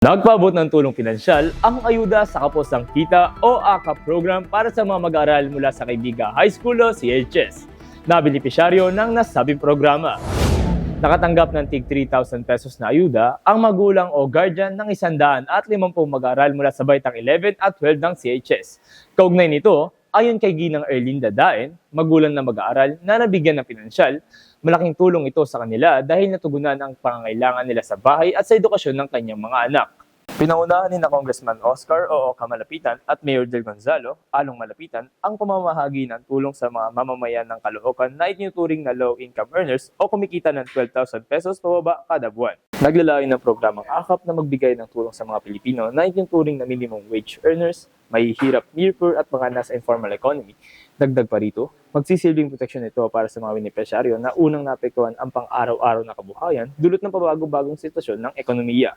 Nagpaabot ng tulong pinansyal ang Ayuda sa Kaposang Kita o AKAP program para sa mga mag-aaral mula sa Kaibiga High School o CHS na benepisyaryo ng nasabing programa. Nakatanggap ng tig 3,000 pesos na ayuda ang magulang o guardian ng 150 mag-aaral mula sa baitang 11 at 12 ng CHS. Kaugnay nito, ayon kay Ginang Erlinda Daen, magulang na mag-aaral na nabigyan ng pinansyal, malaking tulong ito sa kanila dahil natugunan ang pangangailangan nila sa bahay at sa edukasyon ng kanyang mga anak. Pinangunahan ni na Congressman Oscar O. Malapitan at Mayor Del Gonzalo, Along Malapitan, ang pamamahagi ng tulong sa mga mamamayan ng Caloocan na itinuturing na low-income earners o kumikita ng 12,000 pesos pababa kada buwan. Naglalayon ng programang AKAP na magbigay ng tulong sa mga Pilipino na itinuturing na minimum wage earners, mahihirap, near poor at mga nasa informal economy. Dagdag pa rito, magsisilbing proteksyon ito para sa mga benepisyaryo na unang naapektuhan ang pang-araw-araw na kabuhayan dulot ng pabago-bagong sitwasyon ng ekonomiya.